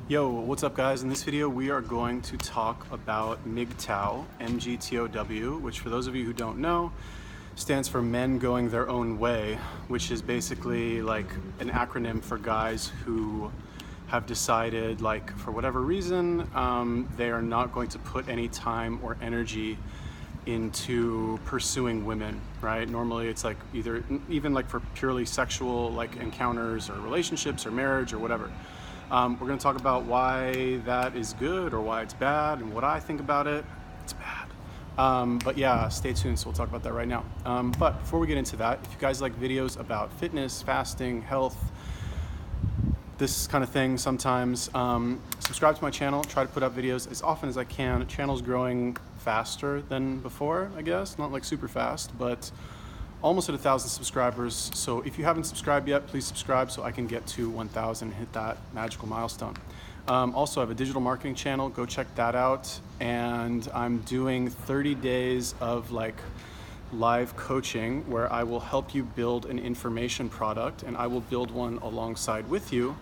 Yo, what's up guys? In this video we are going to talk about MGTOW, MGTOW, which for those of you who don't know, stands for Men Going Their Own Way, which is basically like an acronym for guys who have decided, like, for whatever reason, they are not going to put any time or energy into pursuing women, right? Normally it's like either, even like for purely sexual like encounters or relationships or marriage or whatever. We're going to talk about why that is good or why it's bad and what I think about it. It's bad. But yeah, stay tuned. So we'll talk about that right now. But before we get into that, if you guys like videos about fitness, fasting, health, this kind of thing sometimes, subscribe to my channel. Try to put up videos as often as I can. The channel's growing faster than before, I guess. Not like super fast, but almost at 1,000 subscribers. So if you haven't subscribed yet, please subscribe so I can get to 1,000 and hit that magical milestone. Also, I have a digital marketing channel. Go check that out. And I'm doing 30 days of like live coaching where I will help you build an information product, and I will build one alongside with you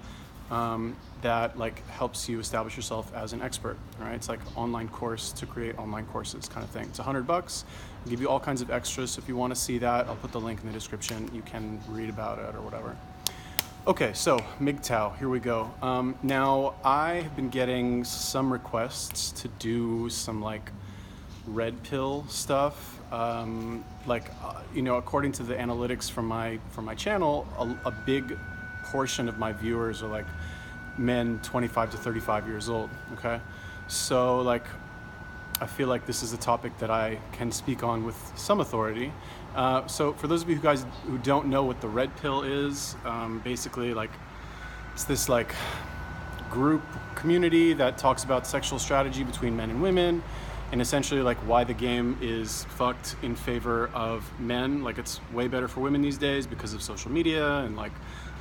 that like helps you establish yourself as an expert. All right, it's like online course to create online courses kind of thing. It's $100. I'll give you all kinds of extras. So if you want to see that, I'll put the link in the description. You can read about it or whatever. Okay, so MGTOW, here we go. Now I have been getting some requests to do some like red pill stuff. You know, according to the analytics from my channel, a big portion of my viewers are like men 25 to 35 years old. Okay, so like I feel like this is a topic that I can speak on with some authority. So for those of you guys who don't know what the red pill is, basically like it's this like group community that talks about sexual strategy between men and women, and essentially like why the game is fucked in favor of men. Like it's way better for women these days because of social media and like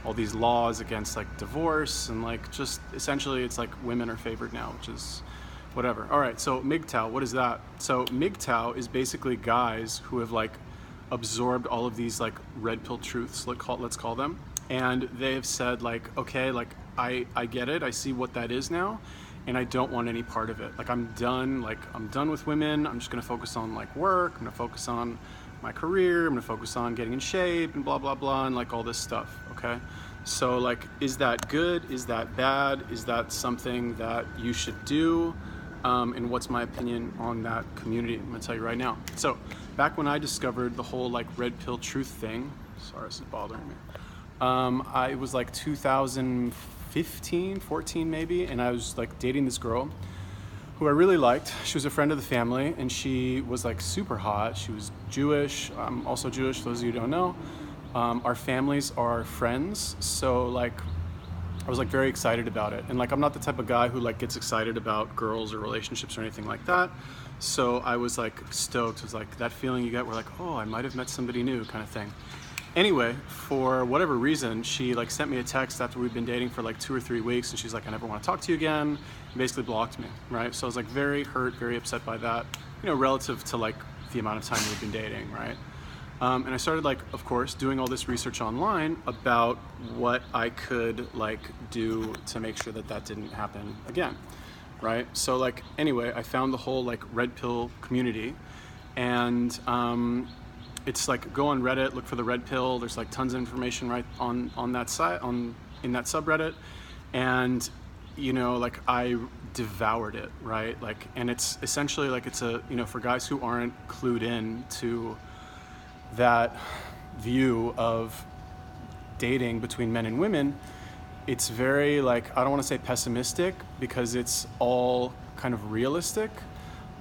all these laws against like divorce, and like just essentially it's like women are favored now, which is whatever. All right, so MGTOW, what is that? So MGTOW is basically guys who have like absorbed all of these like red pill truths, let's call them, and they have said like, okay, like I get it, I see what that is now, and I don't want any part of it. Like I'm done with women. I'm just gonna focus on like work. I'm gonna focus on my career. I'm gonna focus on getting in shape and blah blah blah and like all this stuff. Okay, so like, is that good? Is that bad? Is that something that you should do? And what's my opinion on that community? I'm gonna tell you right now. So back when I discovered the whole like red pill truth thing, sorry, this is bothering me. It was like 2015, 14 maybe, and I was like dating this girl who I really liked. She was a friend of the family, and she was like super hot. She was Jewish. I'm also Jewish, for those of you who don't know. Our families are friends, so like I was like very excited about it. And like I'm not the type of guy who like gets excited about girls or relationships or anything like that. So I was like stoked. It was like that feeling you get where like, oh, I might have met somebody new kind of thing. Anyway, for whatever reason, she like sent me a text after we'd been dating for like 2 or 3 weeks, and she's like, I never want to talk to you again, and basically blocked me, right? So I was like very hurt, very upset by that, you know, relative to like the amount of time we've been dating, right? And I started like, of course, doing all this research online about what I could like do to make sure that that didn't happen again, right? So like, anyway, I found the whole like red pill community, and it's like, go on Reddit, look for the red pill. There's like tons of information right on that site, in that subreddit, and you know, like I devoured it, right? Like, and it's essentially like it's a, you know, for guys who aren't clued in to that view of dating between men and women, it's very like, I don't want to say pessimistic because it's all kind of realistic,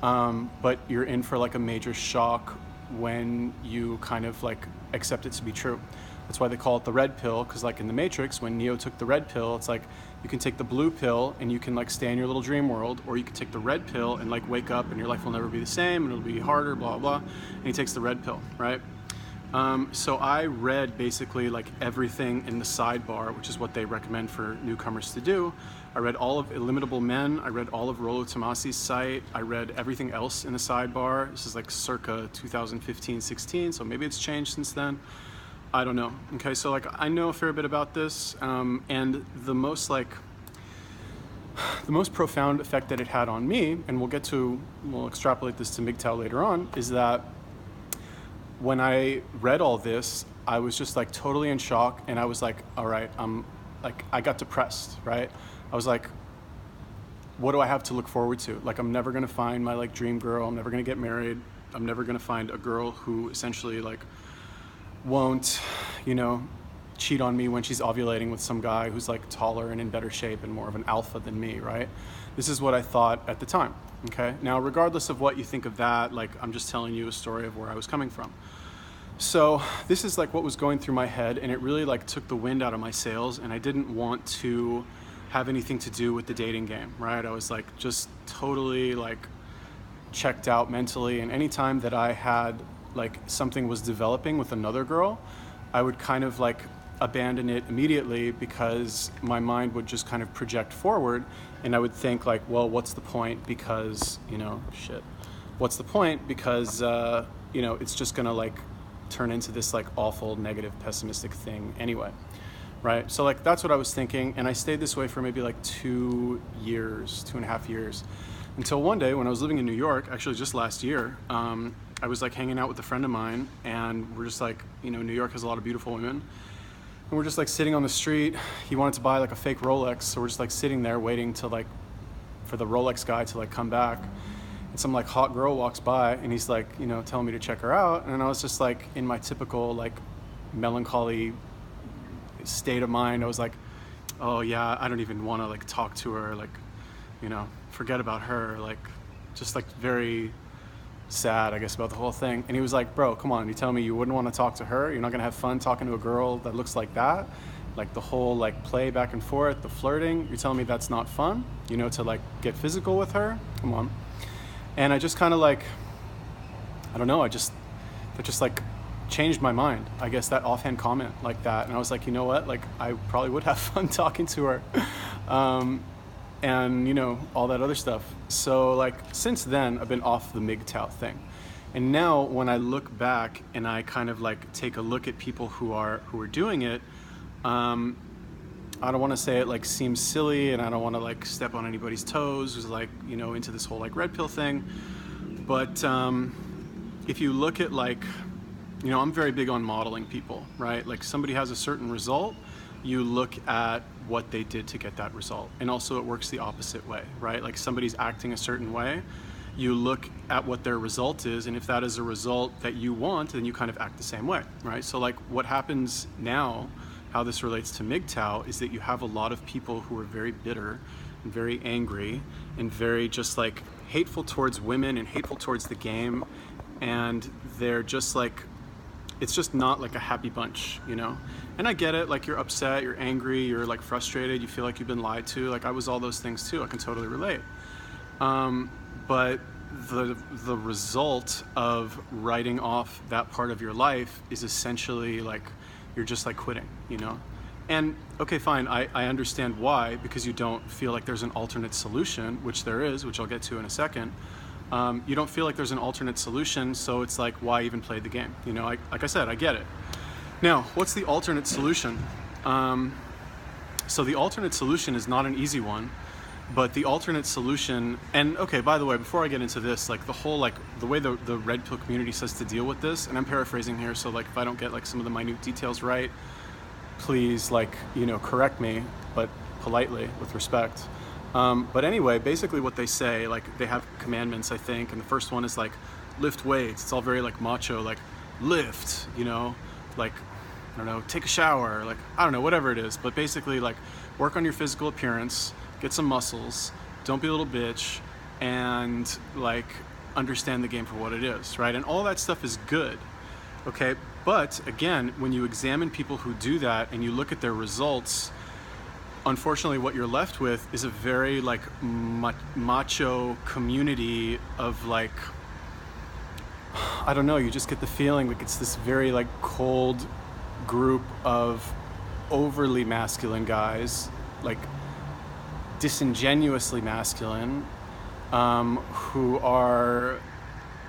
but you're in for like a major shock when you kind of like accept it to be true. That's why they call it the red pill, because like in the Matrix, when Neo took the red pill, it's like you can take the blue pill and you can like stay in your little dream world, or you can take the red pill and like wake up and your life will never be the same and it'll be harder, blah blah. And he takes the red pill, right? So I read basically like everything in the sidebar, which is what they recommend for newcomers to do. I read all of Illimitable Men. I read all of Rollo Tomasi's site. I read everything else in the sidebar. This is like circa 2015, 16, so maybe it's changed since then. I don't know. Okay, so like I know a fair bit about this, and the most like the most profound effect that it had on me, and we'll extrapolate this to MGTOW later on, is that when I read all this, I was just like totally in shock, and I was like, all right, I got depressed, right? I was like, what do I have to look forward to? Like, I'm never gonna find my like dream girl. I'm never gonna get married. I'm never gonna find a girl who essentially like won't, cheat on me when she's ovulating with some guy who's like taller and in better shape and more of an alpha than me, right? This is what I thought at the time, okay? Now, regardless of what you think of that, like, I'm just telling you a story of where I was coming from. So this is like what was going through my head, and it really like took the wind out of my sails, and I didn't want to have anything to do with the dating game, right? I was like just totally like checked out mentally, and anytime that I had like something was developing with another girl, I would kind of like abandon it immediately, because my mind would just kind of project forward, and I would think like, well, what's the point? Because, what's the point? Because, it's just gonna like turn into this like awful, negative, pessimistic thing anyway, right? So like, that's what I was thinking, and I stayed this way for maybe like 2.5 years, until one day when I was living in New York, actually just last year, I was like hanging out with a friend of mine, and we're just like, New York has a lot of beautiful women, and we're just like sitting on the street. He wanted to buy like a fake Rolex, so we're just like sitting there waiting to like, for the Rolex guy to like come back, and some like hot girl walks by, and he's like, telling me to check her out, and I was just like in my typical like melancholy state of mind. I was like, oh yeah, I don't even want to like talk to her, like, forget about her, like, just like very sad, I guess, about the whole thing. And he was like, bro, come on, you tell me you wouldn't want to talk to her? You're not gonna have fun talking to a girl that looks like that? Like the whole like play back and forth, the flirting, you're telling me that's not fun? To like get physical with her? Come on. And I just kind of like, I don't know, that just like changed my mind, I guess, that offhand comment like that. And I was like, you know what, like I probably would have fun talking to her. And all that other stuff. So like since then, I've been off the MGTOW thing. And now when I look back and I kind of like take a look at people who are doing it, I don't want to say it like seems silly, and I don't want to like step on anybody's toes who's like, into this whole like red pill thing. But if you look at like, I'm very big on modeling people, right? Like somebody has a certain result, you look at what they did to get that result. And also it works the opposite way, right? Like somebody's acting a certain way, you look at what their result is, and if that is a result that you want, then you kind of act the same way, right? So like what happens now, how this relates to MGTOW, is that you have a lot of people who are very bitter and very angry and very just like hateful towards women and hateful towards the game, and they're just like, it's just not like a happy bunch, And I get it, like you're upset, you're angry, you're like frustrated, you feel like you've been lied to. Like I was all those things too, I can totally relate. But the result of writing off that part of your life is essentially like, you're just like quitting, And okay, fine, I understand why, because you don't feel like there's an alternate solution, which there is, which I'll get to in a second. You don't feel like there's an alternate solution, so it's like, why even play the game? Like I said, I get it. Now, what's the alternate solution? So the alternate solution is not an easy one, but the alternate solution, and okay, by the way, before I get into this, like the whole, like the way the red pill community says to deal with this, and I'm paraphrasing here, so like if I don't get like some of the minute details right, please like, correct me, but politely, with respect. But anyway, basically what they say, like they have commandments, I think, and the first one is like, lift weights. It's all very like macho, like lift, like, I don't know, take a shower, like, I don't know, whatever it is. But basically like work on your physical appearance, get some muscles, don't be a little bitch, and like understand the game for what it is, right? And all that stuff is good, okay? But again, when you examine people who do that and you look at their results, unfortunately what you're left with is a very like macho community of like, I don't know, you just get the feeling like it's this very like cold group of overly masculine guys, like disingenuously masculine, who are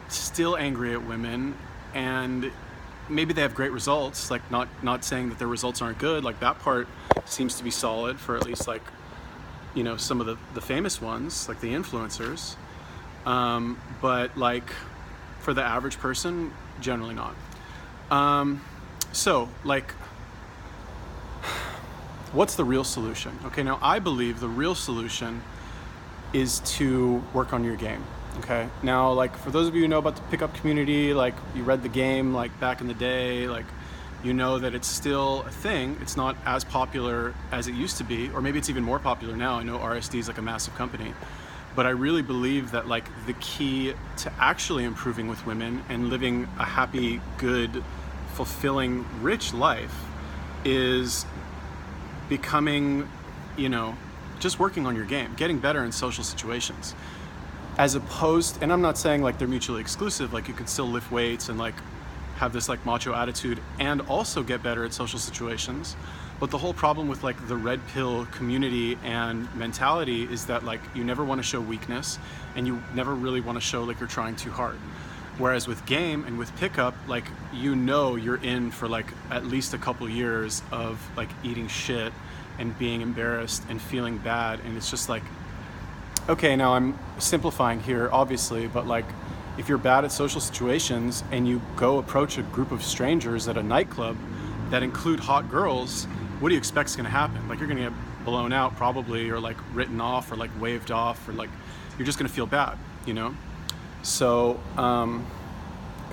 still angry at women, and maybe they have great results, like not saying that their results aren't good, like that part seems to be solid for at least like you know, some of the famous ones, like the influencers, but like for the average person, generally not. So like, what's the real solution? Okay, now I believe the real solution is to work on your game. Okay, now like for those of you who know about the pickup community, like you read the game like back in the day, like you know that it's still a thing. It's not as popular as it used to be, or maybe it's even more popular now. I know RSD is like a massive company, but I really believe that like the key to actually improving with women and living a happy, good, fulfilling, rich life is becoming, you know, just working on your game, getting better in social situations. As opposed, and I'm not saying like they're mutually exclusive, like you can still lift weights and like have this like macho attitude and also get better at social situations. But the whole problem with like the red pill community and mentality is that like you never want to show weakness and you never really want to show like you're trying too hard. Whereas with game and with pickup, like, you know, you're in for like at least a couple years of like eating shit and being embarrassed and feeling bad. And it's just like, okay, now I'm simplifying here, obviously, but like if you're bad at social situations and you go approach a group of strangers at a nightclub that include hot girls, what do you expect is going to happen? Like, you're going to get blown out probably, or like written off, or like waved off, or like you're just going to feel bad, you know? So, God,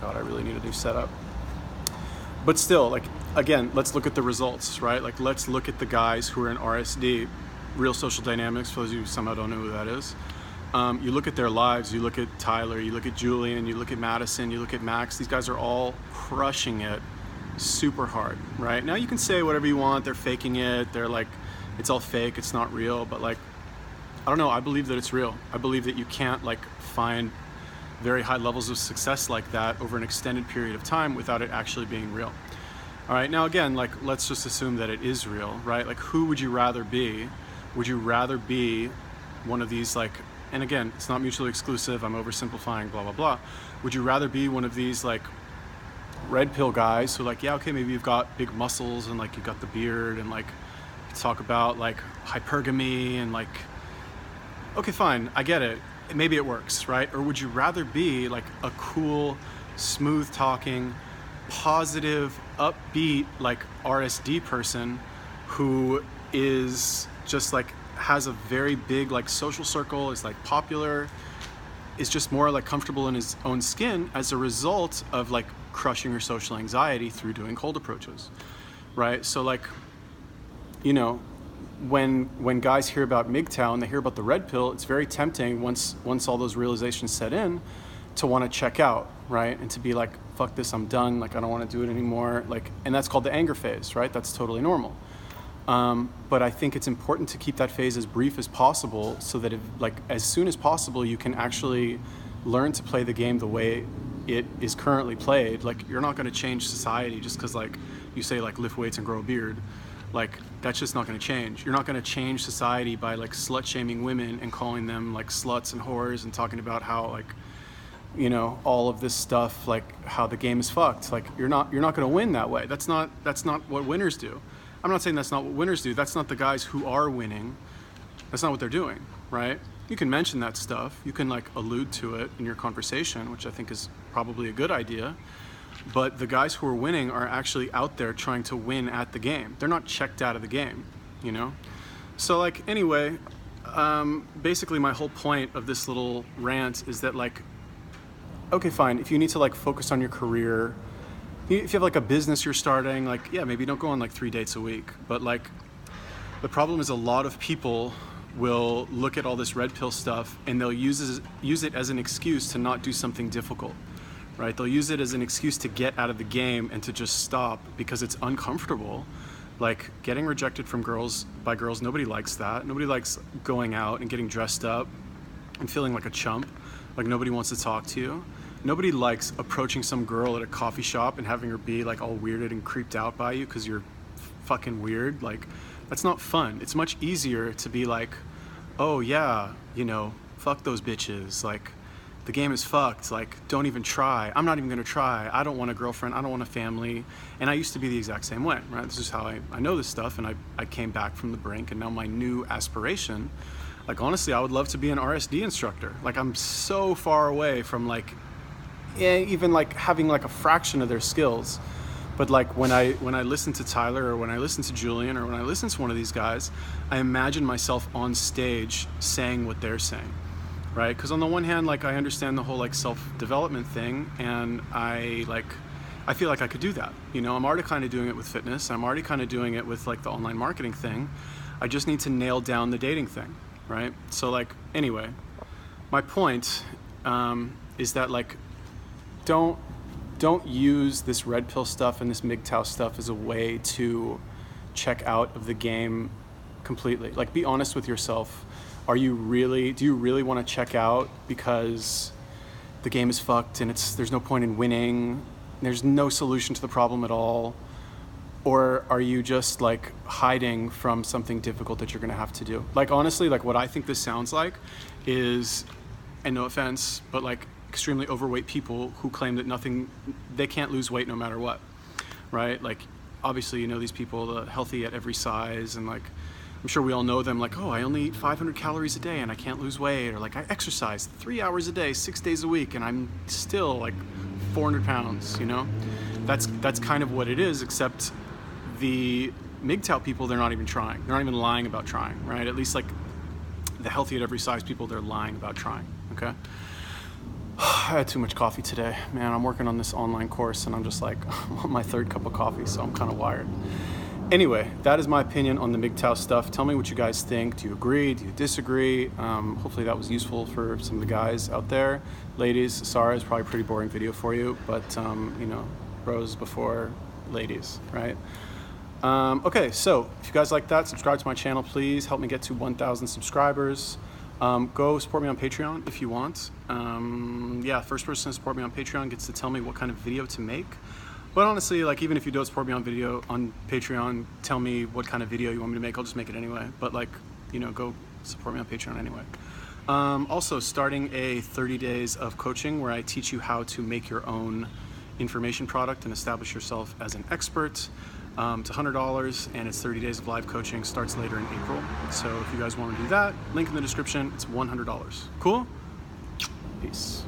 I really need a new setup. But still, like, again, let's look at the results, right? Like, let's look at the guys who are in RSD, Real Social Dynamics, for those of you who somehow don't know who that is. You look at their lives, you look at Tyler, you look at Julian, you look at Madison, you look at Max. These guys are all crushing it super hard, right? Now you can say whatever you want, they're faking it, they're like, it's all fake, it's not real, but like, I don't know, I believe that it's real. I believe that you can't like find very high levels of success like that over an extended period of time without it actually being real. All right, now again, like, let's just assume that it is real, right? Like, who would you rather be? Would you rather be one of these, like, and again, it's not mutually exclusive, I'm oversimplifying, blah, blah, blah. Would you rather be one of these like red pill guys who like, yeah, okay, maybe you've got big muscles and like you've got the beard and like talk about like hypergamy and like, okay, fine, I get it. Maybe it works, right? Or would you rather be like a cool, smooth talking, positive, upbeat, like RSD person who is just like, has a very big like social circle, is like popular, is just more like comfortable in his own skin as a result of like crushing your social anxiety through doing cold approaches, right? So like, you know, when guys hear about MGTOW and they hear about the red pill, it's very tempting once all those realizations set in to want to check out, right? And to be like, fuck this, I'm done, like I don't want to do it anymore, like, and that's called the anger phase, right? That's totally normal. But I think it's important to keep that phase as brief as possible so that if, like, as soon as possible you can actually learn to play the game the way it is currently played. Like, you're not going to change society just because like you say like lift weights and grow a beard. Like, that's just not going to change. You're not going to change society by like slut shaming women and calling them like sluts and whores and talking about how like, you know, all of this stuff, like how the game is fucked. Like, you're not going to win that way. That's not what winners do. I'm not saying that's not what winners do. That's not the guys who are winning. That's not what they're doing, right? You can mention that stuff. You can like allude to it in your conversation, which I think is probably a good idea. But the guys who are winning are actually out there trying to win at the game. They're not checked out of the game, you know? So like, anyway, basically my whole point of this little rant is that like, okay, fine, if you need to like focus on your career, if you have like a business you're starting, like, yeah, maybe don't go on like 3 dates a week. But like, the problem is a lot of people will look at all this red pill stuff and they'll use it as an excuse to not do something difficult, right? They'll use it as an excuse to get out of the game and to just stop because it's uncomfortable. Like, getting rejected by girls, nobody likes that. Nobody likes going out and getting dressed up and feeling like a chump, like nobody wants to talk to you. Nobody likes approaching some girl at a coffee shop and having her be like all weirded and creeped out by you because you're fucking weird. Like, that's not fun. It's much easier to be like, oh yeah, you know, fuck those bitches. Like, the game is fucked, like, don't even try. I'm not even gonna try. I don't want a girlfriend, I don't want a family. And I used to be the exact same way, right? This is how I know this stuff, and I came back from the brink, and now my new aspiration, like, honestly, I would love to be an RSD instructor. Like, I'm so far away from, like, even like having like a fraction of their skills. But like when I listen to Tyler, or when I listen to Julian, or when I listen to one of these guys, I imagine myself on stage saying what they're saying, right? Because on the one hand, like, I understand the whole like self-development thing, and I feel like I could do that. You know, I'm already kind of doing it with fitness. I'm already kind of doing it with like the online marketing thing. I just need to nail down the dating thing, right? So like, anyway, my point is that, like, don't use this red pill stuff and this MGTOW stuff as a way to check out of the game completely. Like, be honest with yourself. Do you really want to check out because the game is fucked and there's no point in winning, there's no solution to the problem at all? Or are you just like hiding from something difficult that you're gonna have to do? Like, honestly, like, what I think this sounds like is, and no offense, but like extremely overweight people who claim that they can't lose weight no matter what, right? Like, obviously, you know, these people, healthy at every size, and like, I'm sure we all know them, like, oh, I only eat 500 calories a day and I can't lose weight, or like, I exercise 3 hours a day, 6 days a week, and I'm still like 400 pounds, you know? That's kind of what it is, except the MGTOW people, they're not even trying. They're not even lying about trying, right? At least like the healthy at every size people, they're lying about trying, okay? I had too much coffee today, man. I'm working on this online course, and I'm just like, I'm on my 3rd cup of coffee, so I'm kind of wired. Anyway, that is my opinion on the MGTOW stuff. Tell me what you guys think. Do you agree? Do you disagree? Hopefully that was useful for some of the guys out there. Ladies, sorry, it's probably a pretty boring video for you, but you know, bros before ladies, right? Okay, so if you guys like that, subscribe to my channel, please. Help me get to 1,000 subscribers. Go support me on Patreon if you want. Yeah, first person to support me on Patreon gets to tell me what kind of video to make. But honestly, like, even if you don't support me on Patreon, tell me what kind of video you want me to make. I'll just make it anyway. But like, you know, go support me on Patreon anyway. Also, starting a 30 days of coaching where I teach you how to make your own information product and establish yourself as an expert. It's $100, and it's 30 days of live coaching. Starts later in April. So if you guys want to do that, link in the description. It's $100. Cool? Peace.